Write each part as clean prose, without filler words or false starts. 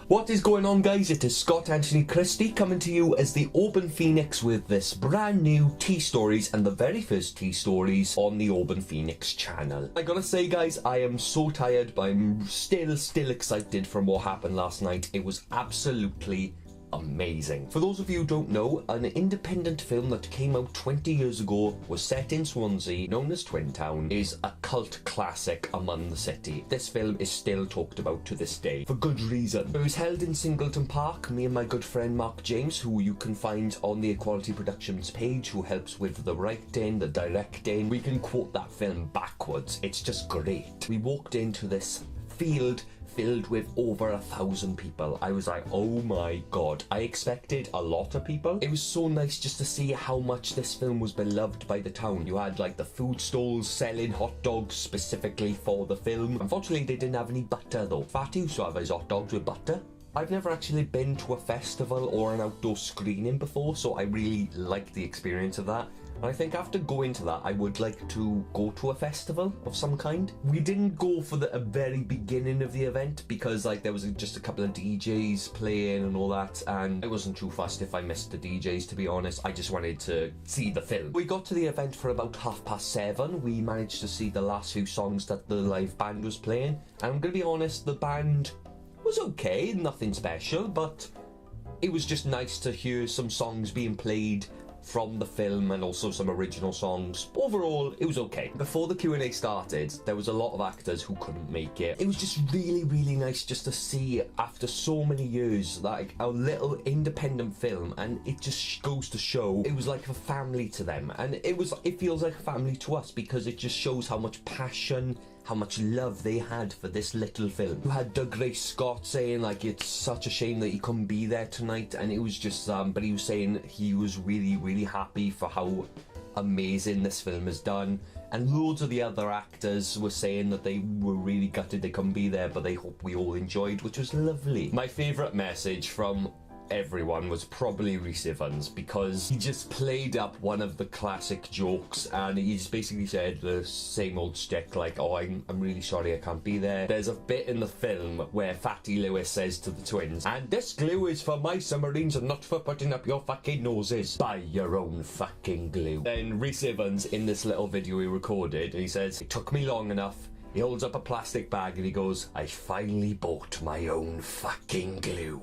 What is going on, guys? It is Scott Anthony Christie coming to you as the Auburn Phoenix with this brand new T-Stories and the very first T-Stories on the Auburn Phoenix channel. I gotta say, guys, I am so tired, but I'm still excited from what happened last night. It was absolutely amazing. For those of you who don't know, an independent film that came out 20 years ago was set in Swansea, known as Twin Town, is a cult classic among the city. This film is still talked about to this day, for good reason. It was held in Singleton Park. Me and my good friend Mark James, who you can find on the Equality Productions page, who helps with the writing, the directing, we can quote that film backwards. It's just great. We walked into this field filled with over 1,000 people. I was like, oh my god. I expected a lot of people. It was so nice just to see how much this film was beloved by the town. You had like the food stalls selling hot dogs specifically for the film. Unfortunately, they didn't have any butter though. Fatty used to have his hot dogs with butter. I've never actually been to a festival or an outdoor screening before, so I really liked the experience of that. And I think after going to that, I would like to go to a festival of some kind. We didn't go for the very beginning of the event because like there was just a couple of DJs playing and all that, and I wasn't too fussed if I missed the DJs, to be honest. I just wanted to see the film. We got to the event for about 7:30. We managed to see the last few songs that the live band was playing, and I'm gonna be honest, the band was okay, nothing special, but it was just nice to hear some songs being played from the film and also some original songs. Overall, it was okay. Before the Q&A started, there was a lot of actors who couldn't make it. It was just really nice just to see, after so many years, like a little independent film, and it just goes to show it was like a family to them, and it feels like a family to us because it just shows how much passion, how much love they had for this little film. You had Doug Ray Scott saying like it's such a shame that he couldn't be there tonight, and it was just but he was saying he was really happy for how amazing this film has done, and loads of the other actors were saying that they were really gutted they couldn't be there, but they hope we all enjoyed, which was lovely. My favourite message from everyone was probably Rhys Ifans, because he just played up one of the classic jokes, and he just basically said the same old shtick like, oh, I'm really sorry I can't be there. There's a bit in the film where Fatty Lewis says to the twins, and this glue is for my submarines and not for putting up your fucking noses. Buy your own fucking glue. Then Rhys Ifans, in this little video he recorded, he says, it took me long enough. He holds up a plastic bag and he goes, I finally bought my own fucking glue.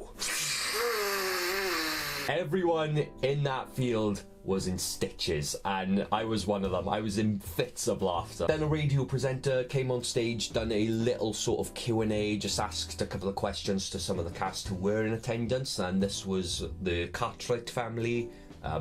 Everyone in that field was in stitches, and I was one of them. I was in fits of laughter. Then a radio presenter came on stage, done a little sort of Q&A, just asked a couple of questions to some of the cast who were in attendance, and this was the Cartwright family,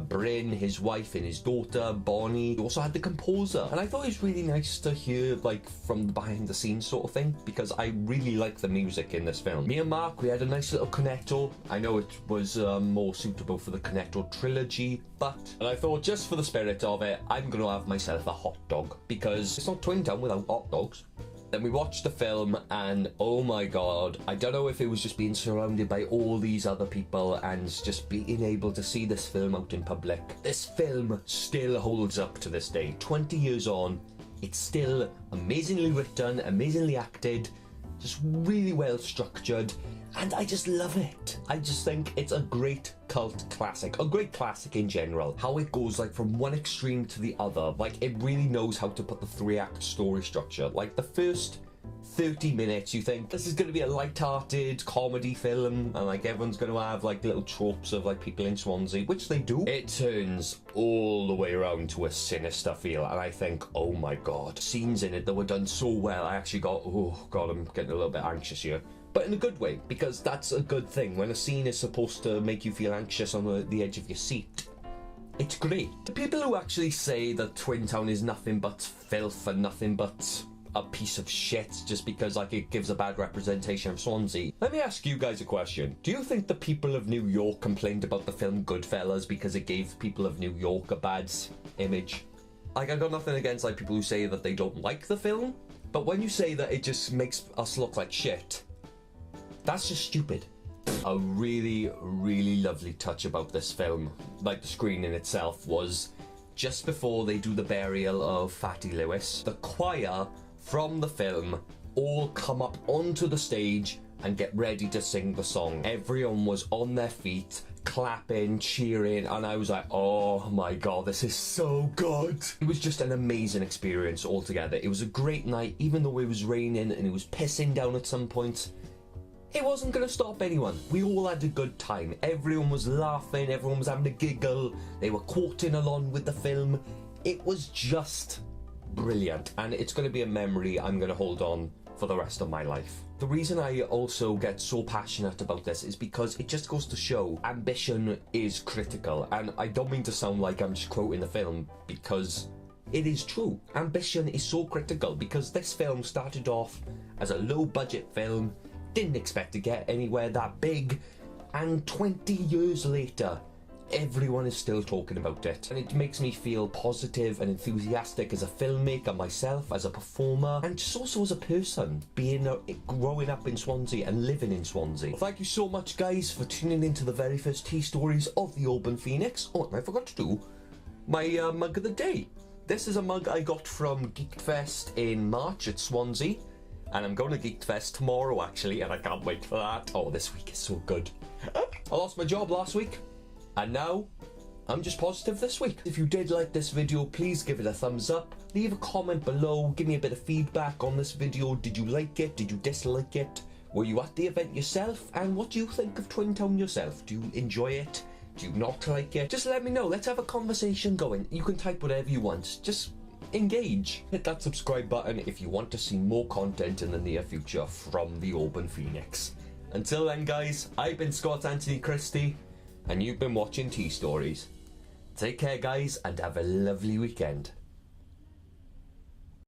Bryn, his wife and his daughter, Bonnie. We also had the composer, and I thought it was really nice to hear like from the behind the scenes sort of thing, because I really like the music in this film. Me and Mark, we had a nice little cornetto. I know it was more suitable for the cornetto trilogy, and I thought just for the spirit of it, I'm gonna have myself a hot dog, because it's not Twin Town without hot dogs. Then we watched the film, and oh my god, I don't know if it was just being surrounded by all these other people and just being able to see this film out in public. This film still holds up to this day. 20 years on, it's still amazingly written, amazingly acted, just really well structured, and I just love it. I just think it's a great cult classic, a great classic in general. How it goes like from one extreme to the other, like it really knows how to put the 3-act story structure. Like the first 30 minutes you think this is going to be a light-hearted comedy film, and like everyone's going to have like little tropes of like people in Swansea, which they do. It turns all the way around to a sinister feel, and I think, oh my god, scenes in it that were done so well. I actually got, oh god, I'm getting a little bit anxious here. But in a good way, because that's a good thing. When a scene is supposed to make you feel anxious on the edge of your seat, it's great. The people who actually say that Twin Town is nothing but filth and nothing but a piece of shit just because like it gives a bad representation of Swansea, let me ask you guys a question. Do you think the people of New York complained about the film Goodfellas because it gave people of New York a bad image? Like, I got nothing against like people who say that they don't like the film, but when you say that it just makes us look like shit, that's just stupid. A really lovely touch about this film, like the screening itself, was just before they do the burial of Fatty Lewis, the choir from the film all come up onto the stage and get ready to sing the song. Everyone was on their feet, clapping, cheering, and I was like, oh my god, this is so good. It was just an amazing experience altogether. It was a great night, even though it was raining and it was pissing down at some point. It wasn't going to stop anyone. We all had a good time. Everyone was laughing, everyone was having a giggle, they were quoting along with the film. It was just brilliant, and it's going to be a memory I'm going to hold on for the rest of my life. The reason I also get so passionate about this is because it just goes to show ambition is critical, and I don't mean to sound like I'm just quoting the film, because it is true. Ambition is so critical, because this film started off as a low budget film, didn't expect to get anywhere that big, and 20 years later everyone is still talking about it, and it makes me feel positive and enthusiastic as a filmmaker myself, as a performer, and just also as a person growing up in Swansea and living in Swansea. Well, thank you so much guys for tuning into the very first tea stories of the Auburn Phoenix. Oh, and I forgot to do my mug of the day. This is a mug I got from Geekfest in March at Swansea, and I'm going to Geekfest tomorrow actually, and I can't wait for that. Oh, this week is so good. I lost my job last week, and now I'm just positive this week. If you did like this video, please give it a thumbs up. Leave a comment below, give me a bit of feedback on this video. Did you like it? Did you dislike it? Were you at the event yourself? And what do you think of Twin Town yourself? Do you enjoy it? Do you not like it? Just let me know. Let's have a conversation going. You can type whatever you want. Just engage. Hit that subscribe button if you want to see more content in the near future from the Auburn Phoenix. Until then guys, I've been Scott Anthony Christie, and you've been watching Tea Stories. Take care guys, and have a lovely weekend.